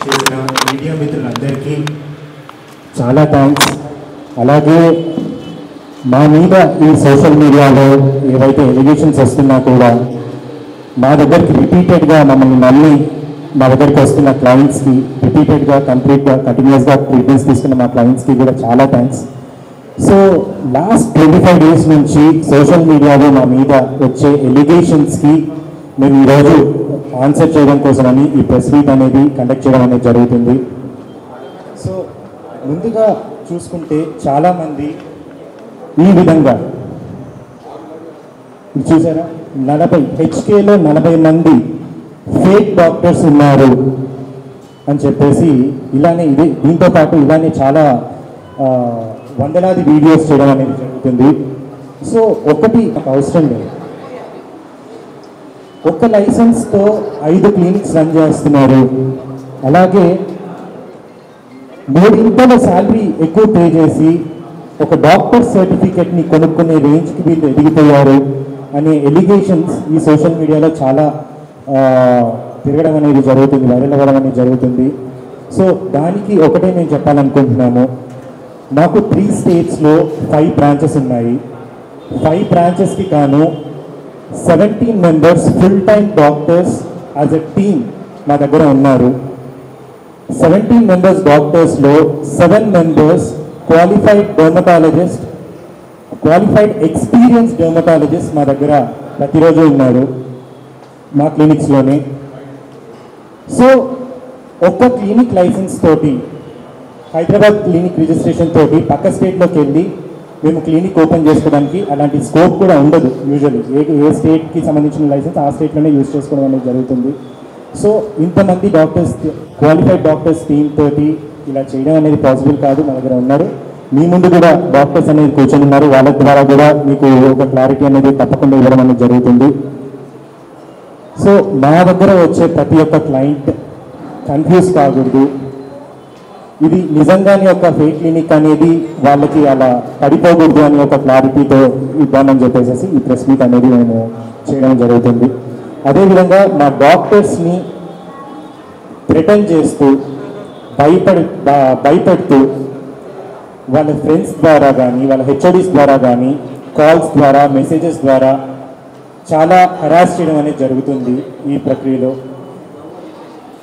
చేసిన మీడియా మిత్రులందరికీ చాలా థ్యాంక్స్. అలాగే మా మీద ఈ సోషల్ మీడియాలో ఏవైతే ఎలిగేషన్స్ వస్తున్నా కూడా మా దగ్గరికి రిపీటెడ్గా మమ్మల్ని నమ్మి మా దగ్గరికి వస్తున్న క్లయింట్స్కి రిపీటెడ్గా కంప్లీట్గా కంటిన్యూస్గా ట్రీట్మెంట్స్ తీసుకున్న మా క్లయింట్స్కి కూడా చాలా థ్యాంక్స్. సో లాస్ట్ 25 డేస్ నుంచి సోషల్ మీడియాలో మా మీద వచ్చే ఎలిగేషన్స్కి మేము ఈరోజు ఆన్సర్ చేయడం కోసమని ఈ ప్రెస్ మీట్ అనేది కండక్ట్ చేయడం అనేది జరుగుతుంది. సో ముందుగా చూసుకుంటే చాలామంది ఈ విధంగా చూసారా, 40 హెచ్కేలో 40 మంది ఫేక్ డాక్టర్స్ ఉన్నారు అని చెప్పేసి ఇలానే దీంతో పాటు ఇలానే చాలా వందలాది వీడియోస్ చేయడం అనేది జరుగుతుంది. సో ఒకటి నాకు అవసరం లేదు, ఒక్క లైసెన్స్తో 5 క్లినిక్స్ రన్ చేస్తున్నారు. అలాగే 3 ఇంతల శాలరీ ఎక్కువ పే చేసి ఒక డాక్టర్ సర్టిఫికెట్ని కొనుక్కునే రేంజ్కి వీళ్ళు ఎదిగిపోయారు అనే ఎలిగేషన్స్ ఈ సోషల్ మీడియాలో చాలా తిరగడం అనేది జరుగుతుంది, వైరల్ అవ్వడం అనేది జరుగుతుంది. సో దానికి ఒకటే నేను చెప్పాలనుకుంటున్నాము, మాకు 3 స్టేట్స్లో 5 బ్రాంచెస్ ఉన్నాయి. 5 బ్రాంచెస్కి గాను 17 members full time doctors as a team మా దగ్గర ఉన్నారు. 17 మెంబర్స్ డాక్టర్స్లో 7 members qualified dermatologist, qualified experience dermatologist మా దగ్గర ప్రతిరోజు ఉన్నారు మా క్లినిక్స్లోనే. సో ఒక్క క్లినిక్ లైసెన్స్ తోటి, హైదరాబాద్ క్లినిక్ రిజిస్ట్రేషన్ తోటి పక్క స్టేట్లోకి వెళ్ళి మేము క్లినిక్ ఓపెన్ చేసుకోవడానికి అలాంటి స్కోప్ కూడా ఉండదు. యూజువల్లీ ఏ స్టేట్కి సంబంధించిన లైసెన్స్ ఆ స్టేట్లోనే యూజ్ చేసుకోవడం అనేది జరుగుతుంది. సో ఇంతమంది డాక్టర్స్, క్వాలిఫైడ్ డాక్టర్స్ టీమ్ తోటి ఇలా చేయడం అనేది పాసిబుల్ కాదు. మా దగ్గర ఉన్నారు, మీ ముందు కూడా డాక్టర్స్ అనేది కూర్చొని ఉన్నారు, వాళ్ళ ద్వారా కూడా మీకు ఒక క్లారిటీ అనేది తప్పకుండా ఇవ్వడం అనేది జరుగుతుంది. సో మా దగ్గర వచ్చే ప్రతి ఒక్క క్లయింట్ కన్ఫ్యూజ్ కాకూడదు, ఇది నిజంగానే ఒక ఫేక్ క్లినిక్ అనేది వాళ్ళకి అలా పడిపోకూడదు అని ఒక క్లారిటీతో ఇద్దామని చెప్పేసి ఈ ప్రెస్ మీట్ అనేది మేము చేయడం జరుగుతుంది. అదేవిధంగా మా డాక్టర్స్ని థ్రెటన్ చేస్తూ భయపెడుతూ వాళ్ళ ఫ్రెండ్స్ ద్వారా కానీ వాళ్ళ హెచ్ఓడీస్ ద్వారా కానీ కాల్స్ ద్వారా మెసేజెస్ ద్వారా చాలా హరాస్ చేయడం అనేది జరుగుతుంది ఈ ప్రక్రియలో.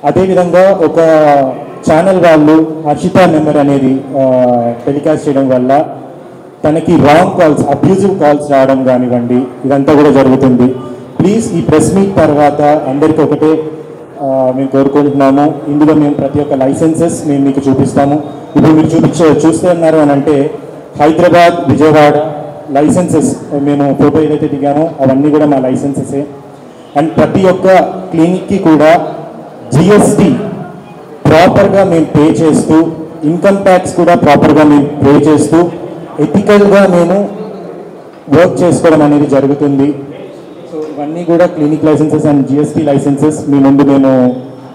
అదేవిధంగా ఒక ఛానల్ వాళ్ళు హర్షిత నెంబర్ అనేది టెలికాస్ట్ చేయడం వల్ల తనకి రాంగ్ కాల్స్, అబ్యూజివ్ కాల్స్ రావడం కానివ్వండి, ఇదంతా కూడా జరుగుతుంది. ప్లీజ్ ఈ ప్రెస్ మీట్ తర్వాత అందరికీ ఒకటే మేము కోరుకుంటున్నాము, ఇందులో మేము ప్రతి ఒక్క లైసెన్సెస్ మేము మీకు చూపిస్తాము. ఇప్పుడు మీరు చూస్తున్నారు అని అంటే హైదరాబాద్, విజయవాడ లైసెన్సెస్ మేము ఫోటో ఏదైతే దిగామో అవన్నీ కూడా మా లైసెన్సెసే. అండ్ ప్రతి ఒక్క క్లినిక్కి కూడా జిఎస్టీ ప్రాపర్గా మేము పే చేస్తూ, ఇన్కమ్ ట్యాక్స్ కూడా ప్రాపర్గా మేము పే చేస్తూ ఎథికల్గా మేము వర్క్ చేసుకోవడం అనేది జరుగుతుంది. సో ఇవన్నీ కూడా clinic licenses and GST licenses మీ ముందు మేము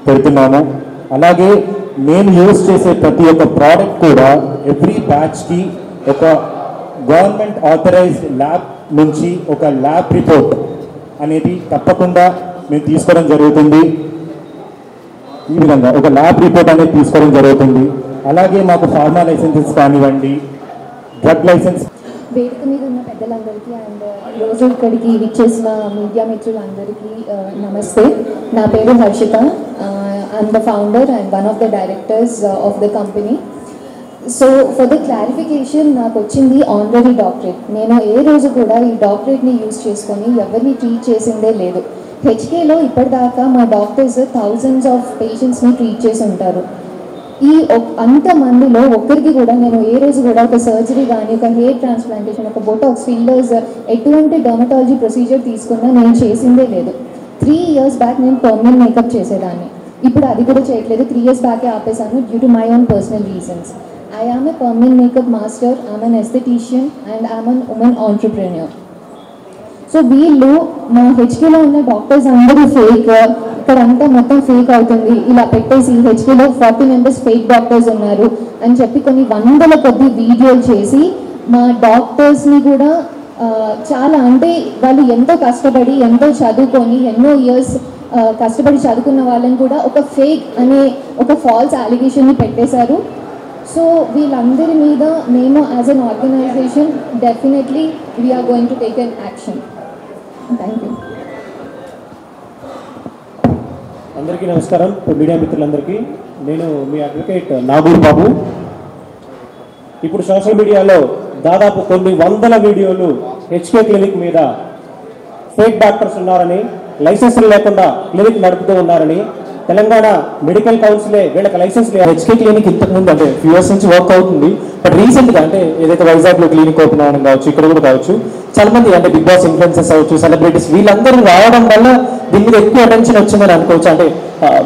పెడుతున్నాము. అలాగే మేము యూజ్ చేసే ప్రతి ఒక్క ప్రోడక్ట్ కూడా ఎవ్రీ బ్యాచ్కి ఒక గవర్నమెంట్ ఆథరైజ్డ్ ల్యాబ్ నుంచి ఒక ల్యాబ్ రిపోర్ట్ అనేది తప్పకుండా మేము తీసుకోవడం జరుగుతుంది. ఈ విధంగా ఒక ల్యాబ్ రిపోర్ట్ అనేది తీసుకోవడం జరుగుతుంది. అలాగే మాకు ఫార్మా లైసెన్సెస్ కానివ్వండి, డ్రగ్ లైసెన్స్. వేదిక మీద ఉన్న పెద్దలందరికీ అండ్ ఈరోజు ఇక్కడికి విచ్చేసిన మీడియా మిత్రులందరికీ నమస్తే. నా పేరు Harshita, I'm the founder and one of the directors of the company. So for the clarification, నాకు వచ్చింది ఆనరీ డాక్టరేట్. నేను ఏ రోజు కూడా ఈ డాక్టరేట్ని యూజ్ చేసుకొని ఎవరిని ట్రీట్ చేసిందే లేదు. హెచ్కేలో ఇప్పటిదాకా మా డాక్టర్స్ థౌజండ్స్ ఆఫ్ పేషెంట్స్ని ట్రీట్ చేసి ఉంటారు. ఈ అంతమందిలో ఒక్కరికి కూడా నేను ఏ రోజు కూడా ఒక సర్జరీ కానీ, ఒక హెయిర్ ట్రాన్స్ప్లాంటేషన్, ఒక బొటాక్స్, ఫిల్లర్స్, ఎటువంటి డర్మటాలజీ ప్రొసీజర్ తీసుకున్నా నేను చేసిందే లేదు. 3 years బ్యాక్ నేను పర్మనెంట్ మేకప్ చేసేదాన్ని, ఇప్పుడు అది కూడా చేయట్లేదు. 3 years బ్యాకే ఆపేసాను due to my own personal reasons. I am a permanent makeup master, I am an esthetician and I am an woman entrepreneur. So వీళ్ళు మా హెచ్కేలో ఉన్న డాక్టర్స్ అందరూ ఫేక్, ఇక్కడ అంతా మొత్తం ఫేక్ అవుతుంది, ఇలా పెట్టేసి హెచ్కేలో 40 members ఫేక్ డాక్టర్స్ ఉన్నారు అని చెప్పి కొన్ని వందల కొద్ది వీడియోలు చేసి మా డాక్టర్స్ని కూడా చాలా, అంటే వాళ్ళు ఎంతో కష్టపడి ఎంతో చదువుకొని ఎన్నో ఇయర్స్ కష్టపడి చదువుకున్న వాళ్ళని కూడా ఒక ఫేక్ అనే ఒక ఫాల్స్ అలిగేషన్ని పెట్టేశారు. సో వీళ్ళందరి మీద మేము as an organization definitely we're going to take an action. Thank you. అందరికీ నమస్కారం. మీడియా మిత్రులందరికీ నేను మీ అడ్వకేట్ నాగూర్ బాబు. ఇప్పుడు సోషల్ మీడియాలో దాదాపు కొన్ని వందల వీడియోలు హెచ్కే క్లినిక్ మీద ఫేక్ డాక్టర్స్ ఉన్నారని, లైసెన్సులు లేకుండా క్లినిక్ నడుపుతూ ఉన్నారని, తెలంగాణ మెడికల్ కౌన్సిలే వీళ్ళకి లైసెన్స్ లేదు. హెచ్కే క్లినిక్ ఇంతకుముందు అంటే ఫ్యూ ఇయర్స్ నుంచి వర్క్ అవుతుంది. బట్ రీసెంట్గా అంటే ఏదైతే వైజాగ్లో క్లినిక్ ఓపెన్ అవ్వడం కావచ్చు, ఇక్కడ కూడా కావచ్చు, చాలా మంది అంటే బిగ్ బాస్ ఇన్ఫ్లుయెన్సర్స్ అవ్వచ్చు, సెలబ్రిటీస్ వీళ్ళందరూ రావడం వల్ల దీని మీద ఎక్కువ అటెన్షన్ వచ్చిందని అనుకోవచ్చు. అంటే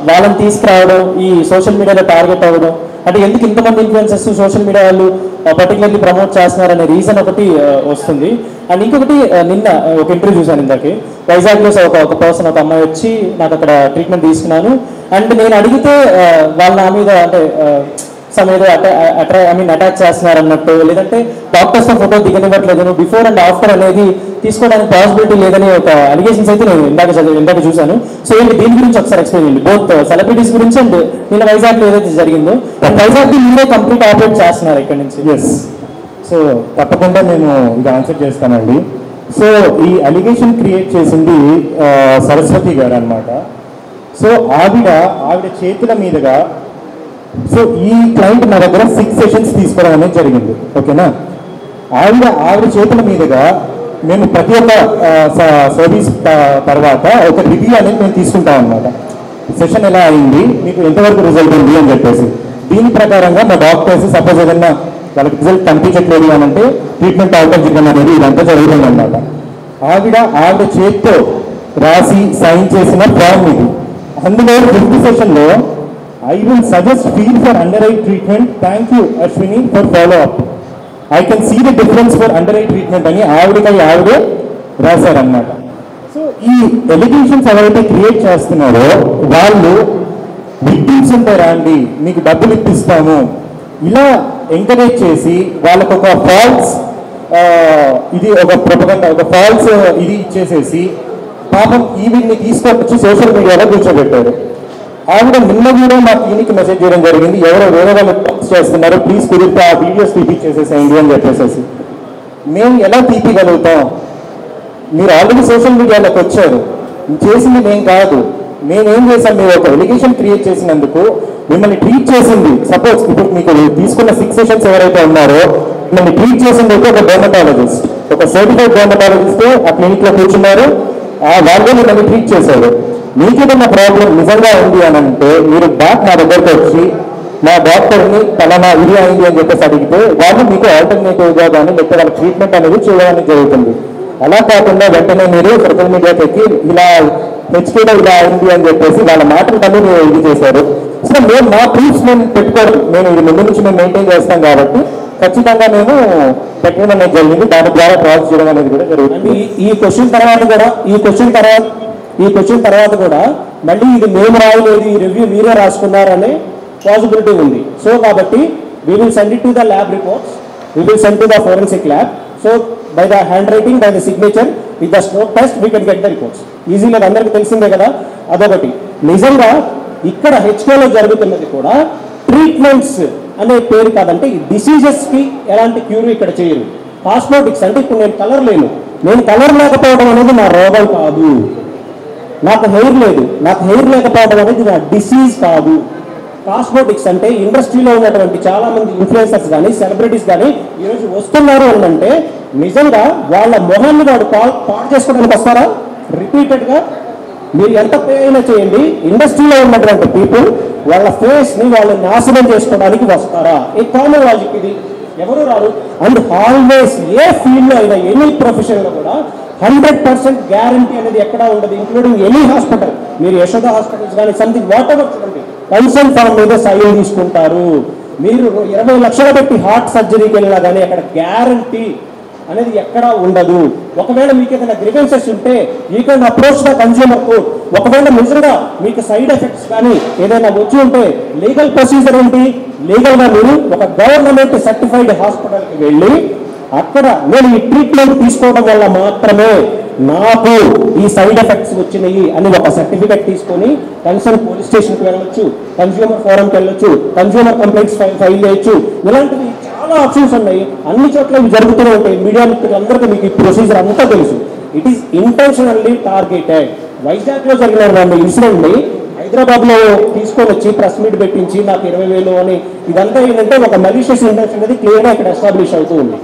వాళ్ళని తీసుకురావడం, ఈ సోషల్ మీడియాలో టార్గెట్ అవ్వడం, అంటే ఎందుకు ఇంతమంది ఇన్ఫ్లుయెన్సర్స్ సోషల్ మీడియా వాళ్ళు పర్టికులర్లీ ప్రమోట్ చేస్తున్నారనే రీజన్ ఒకటి వస్తుంది. అండ్ ఇంకొకటి నిన్న ఒక ఇంటర్వ్యూ చూశాను ఇందాకే, వైజాగ్లో ఒక పర్సన్, ఒక అమ్మాయి వచ్చి నాకు అక్కడ ట్రీట్మెంట్ తీసుకున్నాను అండ్ నేను అడిగితే వాళ్ళ నా మీద అంటే సమేదో అటాక్ చేస్తున్నారు అన్నట్టు, లేదంటే డాక్టర్స్తో ఫోటో దిగనివ్వట్లేదు, బిఫోర్ అండ్ ఆఫ్టర్ అనేది తీసుకోవడానికి పాసిబిలిటీ లేదని ఒక అలిగేషన్స్ అయితే నేను ఇందాక చూశాను. సో ఏంటి దీని గురించి ఒకసారి ఎక్స్ప్లెయిన్ చేయండి, బోత్ సెలబ్రిటీస్ గురించి అండ్ నిన్న వైజాగ్లో ఏదైతే జరిగిందో. వైజాగ్కి మీరే కంప్లీట్ ఆపరేట్ చేస్తున్నారు ఇక్కడ నుంచి. ఎస్, సో తప్పకుండా నేను ఇది ఆన్సర్ చేస్తానండి. సో ఈ అలిగేషన్ క్రియేట్ చేసింది సరస్వతి గారు అనమాట. సో ఆవిడ చేతుల మీదుగా సో ఈ క్లయింట్ నా దగ్గర 6 సెషన్స్ తీసుకోవడం అనేది జరిగింది. ఓకేనా, ఆవిడ చేతుల మీదుగా మేము ప్రతి ఒక్క సర్వీస్ తర్వాత ఒక రివ్యూ అనేది మేము తీసుకుంటాం అనమాట. సెషన్ ఎలా అయింది, మీకు ఎంతవరకు రిజల్ట్ ఉంది అని చెప్పేసి దీని ప్రకారంగా మా డాక్టర్స్ సపోజ్ ఏదన్నా వాళ్ళకి రిజల్ట్ కనిపించట్లేదు అని అంటే ట్రీట్మెంట్ అవుట్ చేయడం అనేది ఇదంతా జరుగుతుంది అనమాట. ఆవిడ చేతితో రాసి సైన్ చేసిన ఫామ్ ఇది. అందులో 5th సెషన్లో I will suggest field for under eye treatment. Thank you, Ashwini, for follow-up. I can see the difference for under eye treatment అని ఆవిడే రాశారన్నమాట. సో ఈ ఎలిగేషన్స్ ఎవరైతే క్రియేట్ చేస్తున్నారో వాళ్ళు విక్టిమ్స్ ఉంటారా అండి, మీకు డబ్బులు ఇప్పిస్తాము ఇలా ఎంకరేజ్ చేసి వాళ్ళకు ఒక ఫాల్స్ ఇది ఒక ప్రొపగండా, ఒక ఫాల్స్ ఇది ఇచ్చేసేసి పాపం ఈవిడ్ని తీసుకొచ్చి సోషల్ మీడియాలో కూర్చోబెట్టారు. ఆవిడ నిన్న కూడా మా క్లినిక్ మెసేజ్ చేయడం జరిగింది, ఎవరో వేరే వాళ్ళు పోస్ట్ చేస్తున్నారు, ప్లీజ్ కుదిరితే ఆ వీడియోస్ తీపిచ్చేసేసేయండి అని చెప్పేసి. మేము ఎలా తీపిగలుగుతాం, మీరు ఆల్రెడీ సోషల్ మీడియాలోకి వచ్చారు, చేసింది మేము కాదు. మేమేం చేసాం, మీరు ఒక ఎలిగేషన్ క్రియేట్ చేసినందుకు మిమ్మల్ని ట్రీట్ చేసింది, సపోజ్ ఇప్పుడు మీకు తీసుకున్న 6 సెషన్స్ ఎవరైతే ఉన్నారో మిమ్మల్ని ట్రీట్ చేసింది ఒక డెర్మటాలజిస్ట్, ఒక సర్టిఫైడ్ డెర్మటాలజిస్ట్ ఆ క్లినిక్లో కూర్చున్నారు, వాళ్ళే మిమ్మల్ని ట్రీట్ చేశారు. మీకేదన్నా ప్రాబ్లం నిజంగా ఉంది అని అంటే మీరు బ్యాక్ నా దగ్గరకు వచ్చి నా డాక్టర్ని పలానా ఇది అయింది అని చెప్పేసి అడిగితే వాళ్ళు మీకు ఆల్టర్నేటివ్గా కానీ లేకపోతే వాళ్ళ ట్రీట్మెంట్ అనేది చేయడానికి జరుగుతుంది. అలా కాకుండా వెంటనే మీరు సోషల్ మీడియాకి ఎక్కి ఇలా హెచ్కేలో ఇలా అయింది అని చెప్పేసి వాళ్ళ మాటలు కానీ మీరు ఇది చేశారు. సో మేము మా ప్రూఫ్స్ మేము పెట్టుకోవడం, మేము ఇది ముందు నుంచి మేము మెయింటైన్ చేస్తాం కాబట్టి ఖచ్చితంగా మేము పెట్టడం అనేది జరిగింది, దాని ద్వారా ప్రాసెస్ చేయడం అనేది కూడా జరుగుతుంది. ఈ క్వశ్చన్ తర్వాత కూడా మళ్ళీ ఇది మేము రాయలేదు, ఈ రివ్యూ మీరే రాసుకున్నారనే పాసిబిలిటీ ఉంది. సో కాబట్టి we will send it to the lab reports, we will send to the forensic lab. So by the hand writing, by the signature, with the stroke test we can get the reports ఈజీగా. అందరికీ తెలిసిందే కదా. అదొకటి. నిజంగా ఇక్కడ హెచ్కేలో జరుగుతున్నది కూడా treatments అనే పేరు కాదంటే ఈ డిసీజెస్కి ఎలాంటి క్యూర్ ఇక్కడ చేయరు. కాస్మోటిక్స్ అంటే ఇప్పుడు నేను కలర్ లేను, నేను కలర్ లేకపోవడం అనేది నా రోగం కాదు, నాకు హెయిర్ లేదు, నాకు హెయిర్ లేకపోవడం అనేది నా డిసీజ్ కాదు. కాస్మోటిక్స్ అంటే ఇండస్ట్రీలో ఉన్నటువంటి చాలా మంది ఇన్ఫ్లుయెన్సర్స్ కానీ సెలబ్రిటీస్ కానీ ఈరోజు వస్తున్నారు అంటే నిజంగా వాళ్ళ మొహాన్ని వాడు పాడు చేసుకోవడానికి వస్తారా? రిపీటెడ్గా మీరు ఎంత పే అయినా చేయండి, ఇండస్ట్రీలో ఉన్నటువంటి పీపుల్ వాళ్ళ ఫేస్ని వాళ్ళు నాశనం చేసుకోవడానికి వస్తారా? ఈ కామన్ లాజిక్ ఇది, ఎవరు రారు. అండ్ ఆల్వేస్ ఏ ఫీల్డ్లో అయినా ఎనీ ప్రొఫెషన్లో కూడా 100% గ్యారంటీ అనేది ఎక్కడా ఉండదు, ఇంక్లూడింగ్ ఎనీ హాస్పిటల్. మీరు యశోద హాస్పిటల్స్ కానీ సంథింగ్ వాట్ ఎవర్ చూడండి, కన్సల్ట్ ఫామ్ మీద సైన్ తీసుకుంటారు. మీరు 20 లక్షలు పెట్టి హార్ట్ సర్జరీకి వెళ్ళినా కానీ అక్కడ గ్యారంటీ అనేది ఎక్కడా ఉండదు. ఒకవేళ మీకు ఏదైనా గ్రీవెన్సెస్ ఉంటే you can approach the consumer court. ఒకవేళ నిజంగా మీకు సైడ్ ఎఫెక్ట్స్ కానీ ఏదైనా వచ్చి ఉంటే లీగల్ ప్రొసీజర్ ఏంటి? లీగల్గా మీరు ఒక గవర్నమెంట్ సర్టిఫైడ్ హాస్పిటల్కి వెళ్ళి అక్కడ నేను ఈ ట్రీట్మెంట్ తీసుకోవడం వల్ల మాత్రమే నాకు ఈ సైడ్ ఎఫెక్ట్స్ వచ్చినాయి అని ఒక సర్టిఫికెట్ తీసుకొని కన్సర్న్ పోలీస్ స్టేషన్కి వెళ్ళొచ్చు, కన్స్యూమర్ ఫోరంకి వెళ్ళొచ్చు, కన్స్యూమర్ కంప్లైంట్స్ ఫైల్ చేయొచ్చు. ఇలాంటివి చాలా ఆప్షన్స్ ఉన్నాయి. అన్ని చోట్ల ఇవి జరుగుతూనే ఉంటాయి. మీడియా మిత్రులందరికీ మీకు ఈ ప్రొసీజర్ అంతా తెలుసు. It is intentionally targeted. వైజాగ్లో జరిగిన ఇన్సిడెంట్ని హైదరాబాద్లో తీసుకొని వచ్చి ప్రెస్ మీట్ పెట్టించి నాకు 20,000 అని ఇదంతా ఏంటంటే ఒక మలీషియస్ ఇంటెన్షన్ అనేది క్లియర్గా ఇక్కడ ఎస్టాబ్లిష్ అవుతూ ఉంది.